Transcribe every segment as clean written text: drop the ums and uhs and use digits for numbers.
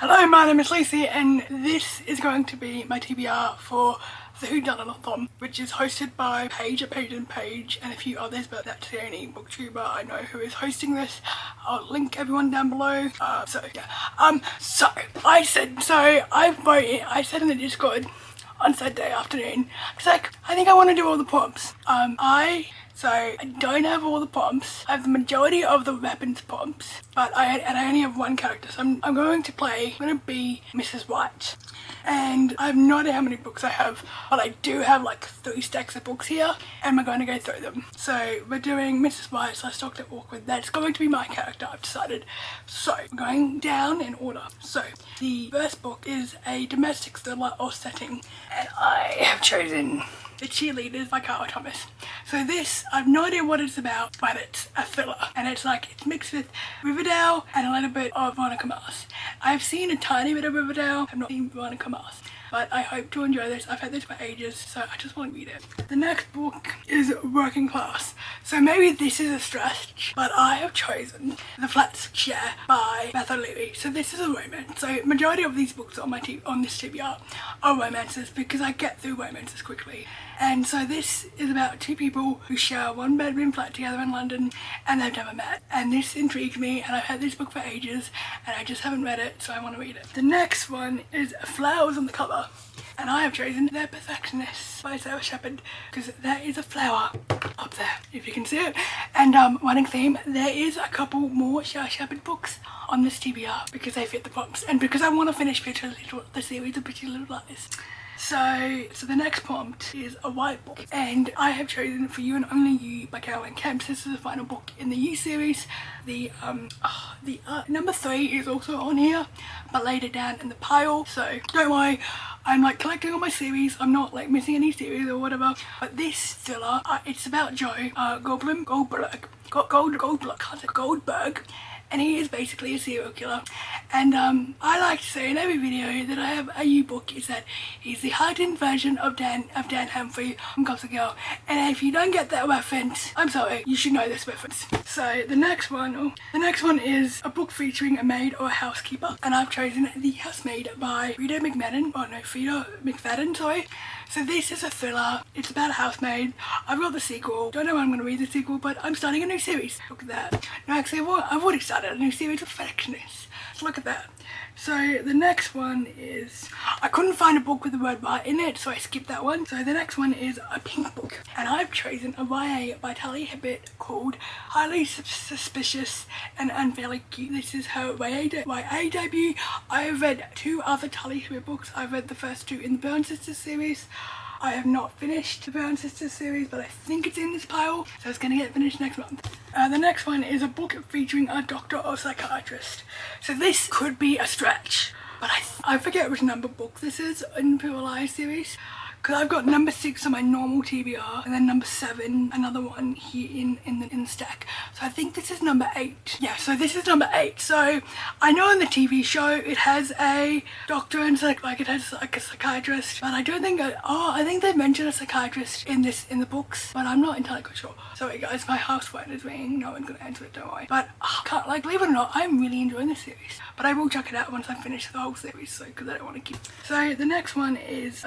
Hello, my name is Lucy and this is going to be my TBR for the whodunnitathon, which is hosted by Paige and a few others, but that's the only booktuber I know who is hosting this. I'll link everyone down below. I said in the Discord on Saturday afternoon, I think I want to do all the prompts. I don't have all the prompts. I have the majority of the weapons prompts, but I only have one character. So I'm going to be Mrs. White. And I have no idea how many books I have, but I do have like 3 stacks of books here, and we're going to go through them. So we're doing Mrs. White, so I stocked it awkward. That's going to be my character, I've decided. So we're going down in order. So the first book is a domestic thriller or setting, and I have chosen The Cheerleaders by Carl Thomas. So this, I have no idea what it's about, but it's a thriller, and it's mixed with Riverdale and a little bit of Veronica Mars. I've seen a tiny bit of Riverdale, I've not seen Veronica Mars, but I hope to enjoy this. I've had this for ages, so I just want to read it. The next book is Working Class. So maybe this is a stretch, but I have chosen The Flat Share by Beth O'Leary. So this is a romance. So majority of these books on this TBR are romances because I get through romances quickly. And so this is about 2 people who share a 1-bedroom flat together in London, and they've never met. And this intrigued me, and I've had this book for ages, and I just haven't read it, so I want to read it. The next one is Flowers on the Cover, and I have chosen They're Perfectionists by Sarah Shepherd, because there is a flower up there, if you can see it. And running theme, there is a couple more Sarah Shepherd books on this TBR because they fit the prompts, and because I want to finish the series of Pretty Little Lies. So the next prompt is a white book, and I have chosen For You and Only You by Caroline Kemp. This is the final book in the You series. The number 3 is also on here, but laid it down in the pile, so don't worry. I'm collecting all my series. I'm not missing any series or whatever. But this thriller, it's about Joe Goldberg, and he is basically a serial killer. And I like to say in every video that I have a U book is that he's the heightened version of Dan Humphrey from Gossip Girl. And if you don't get that reference, I'm sorry, you should know this reference. So the next one is a book featuring a maid or a housekeeper, and I've chosen The Housemaid by Frida McFadden, sorry. So this is a thriller. It's about a housemaid. I've got the sequel. Don't know when I'm going to read the sequel, but I'm starting a new series. Look at that. No, actually, I've already started a new series of Perfectionists. So look at that. So the next one is, I couldn't find a book with the word right in it, so I skipped that one. So the next one is a pink book, and I've chosen a YA by Talia Hibbert called Highly Suspicious and Unfairly Cute. This is her YA debut. I have read 2 other Talia Hibbert books. I've read the first 2 in the Brown Sisters series. I have not finished the Brown Sisters series, but I think it's in this pile, so it's going to get finished next month. The next one is a book featuring a doctor or psychiatrist. So this could be a stretch, but I forget which number book this is in the Lies series, because I've got number 6 on my normal TBR, and then number 7, another one here in the stack. So I think this is number 8. Yeah, so this is number 8. So I know in the TV show it has a doctor and it has a psychiatrist, but I don't think I think they mentioned a psychiatrist in the books, but I'm not entirely sure. Sorry guys, my house phone is ringing. No one's gonna answer it, don't worry. But believe it or not, I'm really enjoying this series. But I will check it out once I finish the whole series, so because I don't want to keep. So the next one is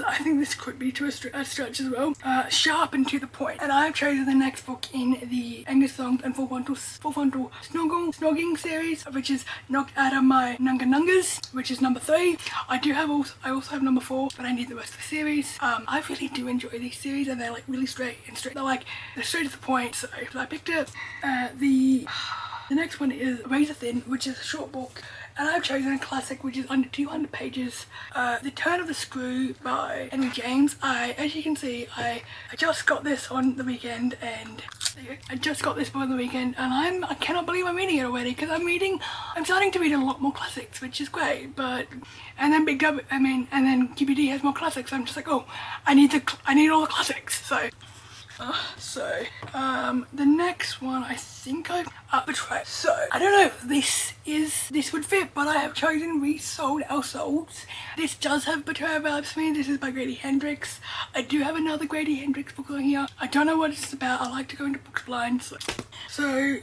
I think this could be to a stretch as well. Sharp and to the point. And I've chosen the next book in the Angus Thong and Full Frontal Snogging series, which is Knocked Out of My Nungas, which is number 3. I also have number 4, but I need the rest of the series. I really do enjoy these series, and they're really straight. They're straight to the point, so I picked it. The next one is Readathon, which is a short book, and I've chosen a classic which is under 200 pages. The Turn of the Screw by Henry James. As you can see, I just got this on the weekend, and I cannot believe I'm reading it already, because I'm starting to read a lot more classics, which is great. And then QBD has more classics, so I'm just like, oh, I need all the classics. The next one, I think Betrayal. So I don't know if this would fit, but I have chosen Resold Our Souls. This does have Betrayal vibes for me. This is by Grady Hendrix. I do have another Grady Hendrix book on here. I don't know what it's about. I like to go into books blind. So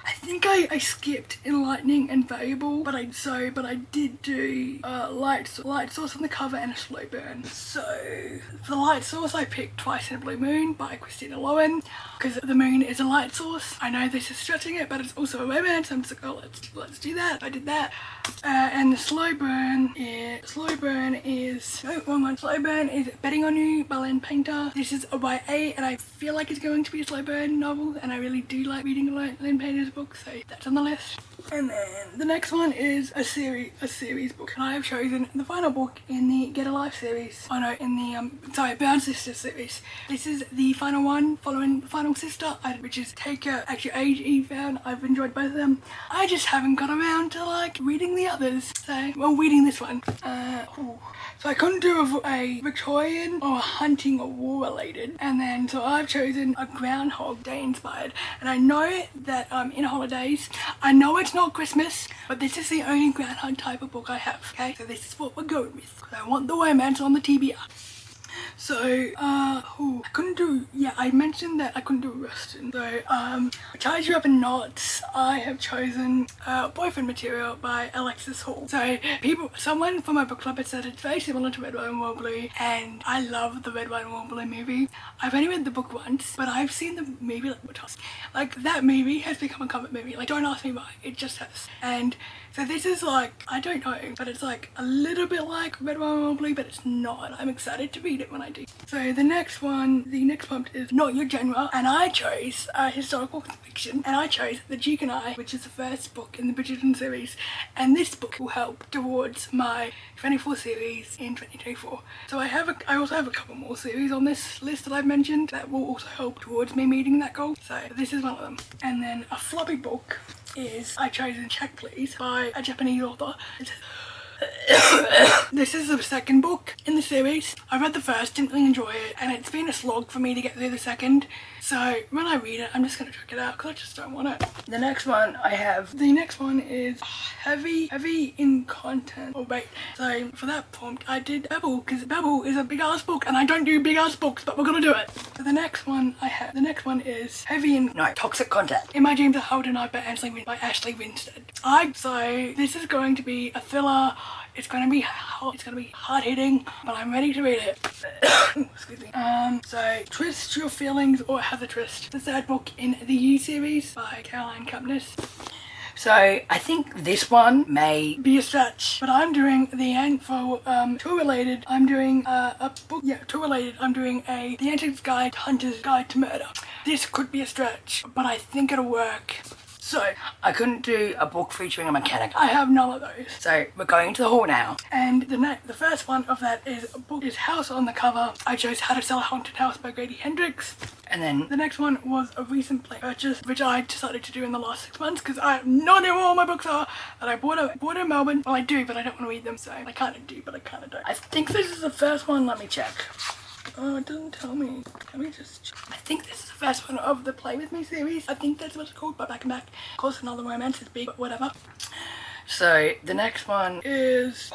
I think I skipped Enlightening and Valuable, but I did do light source on the cover and a slow burn. So for the light source, I picked Twice in a Blue Moon by Christina Lowen, because the moon is a light source. I know this is stretching it, but it's also a romance. I'm just like, oh, let's do that. I did that. And the slow burn is Betting on You by Len Painter. This is a YA, and I feel like it's going to be a slow burn novel, and I really do like reading Len Painter's books, so that's on the list. And then the next one is a series book, and I have chosen the final book in the Get a Life series. Oh no, in the Brown Sisters series. This is the final one following the final sister, which is actually A.G. Found. I've enjoyed both of them. I just haven't got around to like reading the others, so well, reading this one. So I couldn't do a Victorian or a hunting or war related, and then so I've chosen a Groundhog Day inspired. And I know that in holidays, I know it's not Christmas, but this is the only Groundhog type of book I have. Okay, so this is what we're going with. I want the romance on the TBR. So, I mentioned that I couldn't do Rustin. So, Ties You Up in Knots, I have chosen Boyfriend Material by Alexis Hall. So, someone from my book club had said it's very similar to Red, White and Royal Blue, and I love the Red, White and Royal Blue movie. I've only read the book once, but I've seen the movie like that movie has become a comfort movie. Like, don't ask me why, it just has. And so this is like, I don't know, but it's like a little bit like Red, White and Royal Blue, but it's not. I'm excited to read it when I do. So the next prompt is Not Your Genre, and I chose historical fiction, and I chose The Duke and I, which is the first book in the Bridgerton series, and this book will help towards my 24 series in 2024. So I also have a couple more series on this list that I've mentioned that will also help towards me meeting that goal. So this is one of them. And then a floppy book is I chose Check Please by a Japanese author. This is the second book in the series. I read the first, didn't really enjoy it, and it's been a slog for me to get through the second. So when I read it, I'm just going to check it out because I just don't want it. The next one is heavy in content. Oh wait, so for that prompt I did Babel, because Babel is a big ass book and I don't do big ass books, but we're going to do it. So the next one is toxic content. In My Dreams Are Held Tonight by Ashley Winstead. So this is going to be a thriller. It's gonna be hard hitting, but I'm ready to read it. Excuse me. So Twist Your Feelings or Have a Twist, the third book in the You series by Caroline Kepnes. So I think this one may be a stretch, but I'm doing the end for tour related. I'm doing I'm doing The Antics Guide to Hunter's Guide to Murder. This could be a stretch, but I think it'll work. So, I couldn't do a book featuring a mechanic. I have none of those. So, we're going to the hall now. And the first one of that is House on the Cover. I chose How to Sell a Haunted House by Grady Hendrix. And then the next one was a recent purchase, which I decided to do in the last 6 months because I have no idea where all my books are. And I bought in Melbourne. Well, I do, but I don't want to read them, so I kind of do, but I kind of don't. I think this is the first one. Let me check. Oh, it doesn't tell me. Let me just check. I think this is the first one of the Play With Me series. I think that's what it's called, but Back and Back. Of course, another romance is big, but whatever. So, the next one is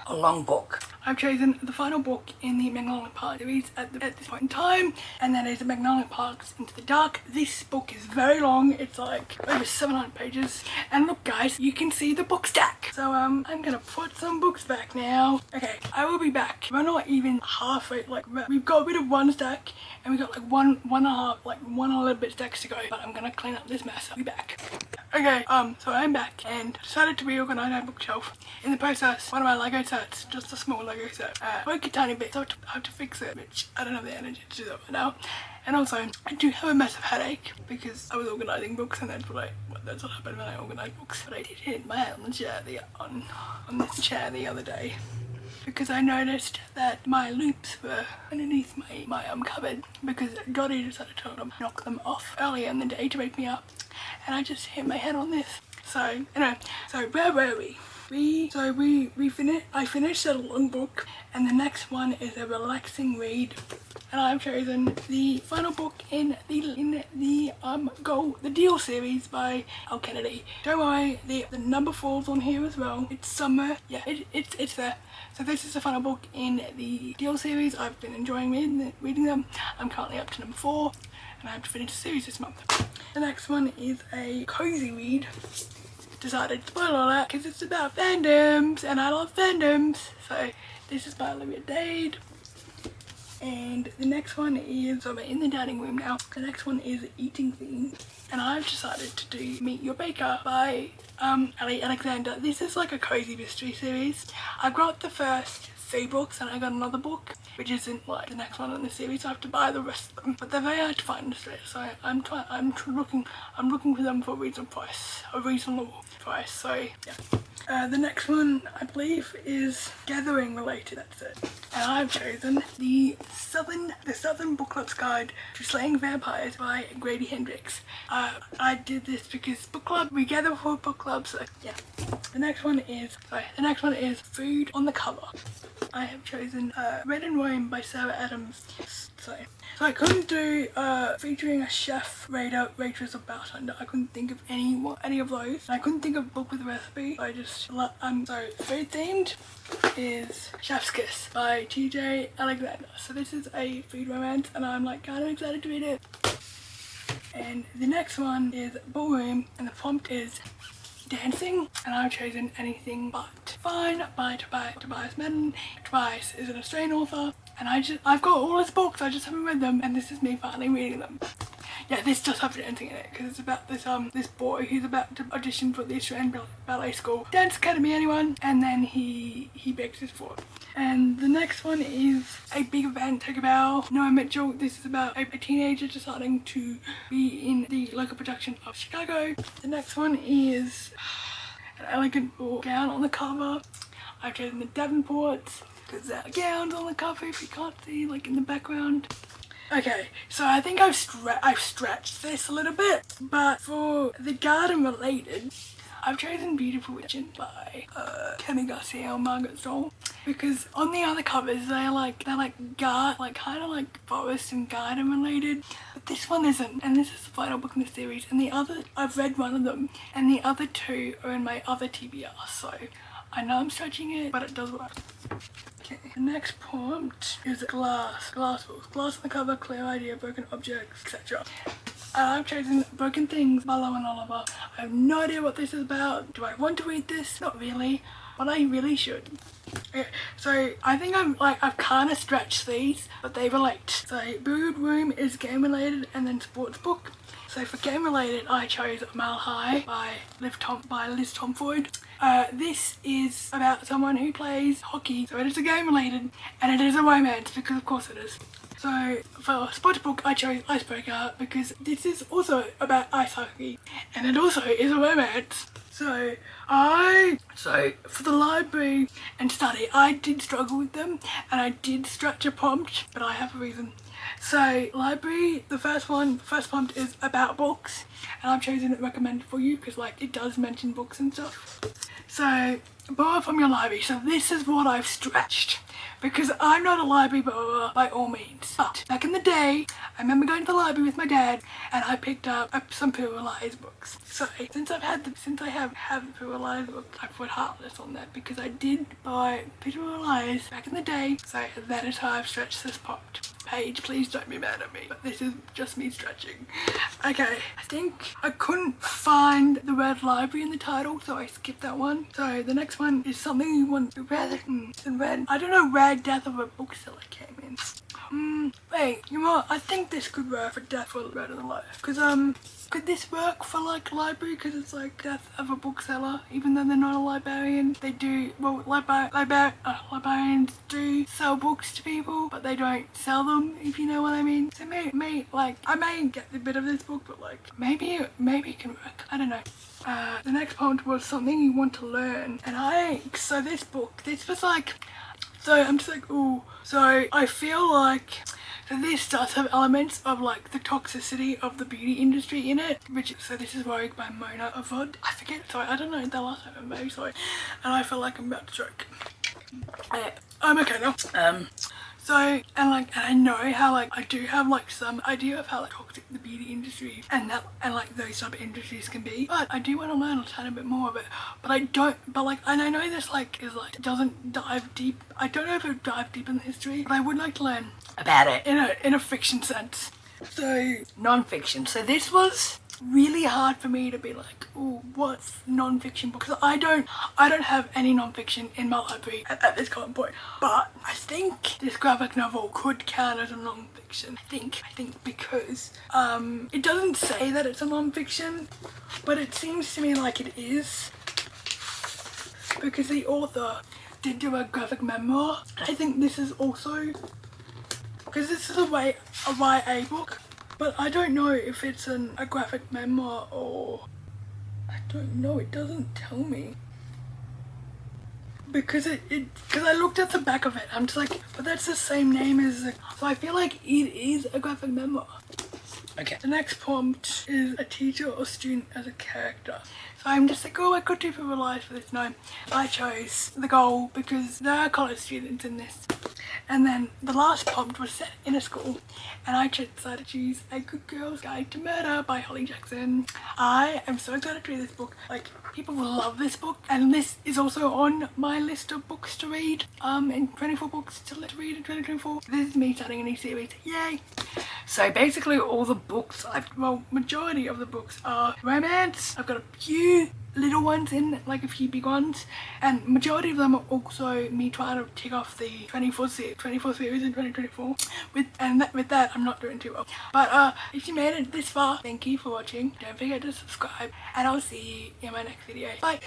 a long book. I've chosen the final book in the Magnolia Park series at this point in time, and that is the Magnolia Parks Into the Dark. This book is very long. It's like over 700 pages. And look guys, you can see the book stack. So I'm gonna put some books back now. Okay, I will be back. We're not even halfway, like we've got rid of one stack and we got like one and a half, like one and a little bit stacks to go, but I'm gonna clean up this mess. I'll be back. Okay, so I'm back and decided to reorganize my bookshelf. In the process, one of my Lego sets, just a small Lego set, broke a tiny bit, so I have to fix it, which I don't have the energy to do that right now. And also, I do have a massive headache because I was organising books, and that's what happened when I organised books. But I did hit my head on the chair on this chair the other day because I noticed that my loops were underneath my cupboard because Dottie decided to knock them off earlier in the day to wake me up, and I just hit my head on this. So anyway, so where were we? I finished a long book, and the next one is a relaxing read, and I've chosen the final book in the Deal series by Al Kennedy. Don't worry, the number 4's on here as well. It's summer, yeah, it's there. So this is the final book in the Deal series. I've been enjoying reading them. I'm currently up to number 4. and I have to finish the series this month. The next one is a cozy read. Decided to spoil all that because it's about fandoms and I love fandoms. So this is by Olivia Dade. And the next one is, so we're in the dining room now. The next one is Eating Theme. And I've decided to do Meet Your Baker by Ali Alexander. This is like a cozy mystery series. I got the first 3 books and I got another book, which isn't like the next one in the series, so I have to buy the rest of them. But they're very hard to find in Australia, so I'm looking for them for a reasonable price. So yeah. The next one I believe is gathering related. That's it. And I've chosen the Southern Book Club's Guide to Slaying Vampires by Grady Hendrix. I did this because book club, we gather for book clubs. So yeah. The next one is Food on the Cover. I have chosen Red and Wine by Sarah Adams. So I couldn't do featuring a chef, raider, waitress or bartender. I couldn't think of any of those. I couldn't think of a book with a recipe. So I just so food themed is Chef's Kiss by TJ Alexander. So this is a food romance and I'm like kind of excited to read it. And the next one is Ballroom and the prompt is dancing, and I've chosen Anything But Fine by Tobias Madden. Tobias is an Australian author, and I've got all his books, I just haven't read them, and this is me finally reading them. Yeah, this does have dancing in it, because it's about this boy who's about to audition for the Australian Ballet School Dance Academy, anyone, and then he begs his for it. And the next one is A Big Event, Take a Bow, Noah Mitchell. This is about a teenager deciding to be in the local production of Chicago. The next one is An Elegant Ball Gown on the cover. I've chosen the Davenports because there are gowns on the cover if you can't see, like in the background. Okay, so I think I've stretched this a little bit, but for the garden related, I've chosen Beautiful Witchin by Kemi Garcia or Margaret Stoll, because on the other covers they're kind of like forest and garden related, but this one isn't, and this is the final book in the series, and the other, I've read one of them, and the other 2 are in my other TBR, so I know I'm stretching it, but it does work. Okay, the next prompt is glass books. Glass on the cover, clear idea, broken objects, etc. And I've chosen Broken Things by Lowen Oliver. I have no idea what this is about. Do I want to read this? Not really, but I really should. Okay, so I think I've kind of stretched these, but they relate. So Brood Room is game related, and then sports book. So for game related, I chose Mile High by Liz Tomford. This is about someone who plays hockey, so it is a game related, and it is a romance, because of course it is. So for sports book, I chose Icebreaker because this is also about ice hockey, and it also is a romance. So for the library and study, I did struggle with them, and I did stretch a prompt, but I have a reason. So library, the first prompt is about books, and I've chosen it recommended for you because like it does mention books and stuff. So borrow from your library. So this is what I've stretched, because I'm not a library borrower by all means. But back in the day, I remember going to the library with my dad, and I picked up some Pure Lies books. So since I have Pure Lies books, I put Heartless on that because I did buy Pure Lies back in the day. So that is how I've stretched this prompt. Paige, please don't be mad at me, but this is just me stretching. Okay, I think I couldn't find the word library in the title, so I skipped that one. So the next one is something you want to read. I don't know where Death of a Bookseller came in. Wait, you know what? I think this could work for Death for Red of the Life. Because, could this work for, like, library? Because it's, like, Death of a Bookseller. Even though they're not a librarian, they do, well, librarians do sell books to people, but they don't sell them, if you know what I mean. So maybe like, I may get a bit of this book, but, like, maybe it can work. I don't know. The next prompt was something you want to learn. And so this was, like, so I'm just like, ooh. So I feel like, so this does have elements of like the toxicity of the beauty industry in it, so this is Rogue by Mona Avod. I forget, sorry, I don't know the last name, I'm very sorry. And I feel like I'm about to choke. I'm okay now. So, and I know how, like, I do have, like, some idea of how, like, toxic the beauty industry and like, those type of industries can be. But I do want to learn a tiny bit more of it. But I don't, and I know this, like, doesn't dive deep. I don't know if it would dive deep in the history, but I would like to learn about it in a fiction sense. So non-fiction. So this was really hard for me to be like, oh, what's non-fiction book? Because I don't have any non-fiction in my library at this current point. But I think this graphic novel could count as a non-fiction. I think because it doesn't say that it's a non-fiction, but it seems to me like it is, because the author did do a graphic memoir. I think this is also, because this is a YA book, but I don't know if it's a graphic memoir or, I don't know, it doesn't tell me. Because because I looked at the back of it, I'm just like, but that's the same name as so I feel like it is a graphic memoir. Okay, the next prompt is a teacher or student as a character. So I'm just like, oh, I could do people life for this. No, I chose the goal because there are college students in this. And then the last prompt was set in a school, and I decided to choose A Good Girl's Guide to Murder by Holly Jackson. I am so excited to read this book. Like, people will love this book, and this is also on my list of books to read, and 24 books to read in 2024. This is me starting a new series, yay! So basically all the books, majority of the books are romance. I've got a few little ones in, like a few big ones, and majority of them are also me trying to tick off the 24 series in 2024. With that I'm not doing too well. But if you made it this far, thank you for watching. Don't forget to subscribe, and I'll see you in my next video. Bye!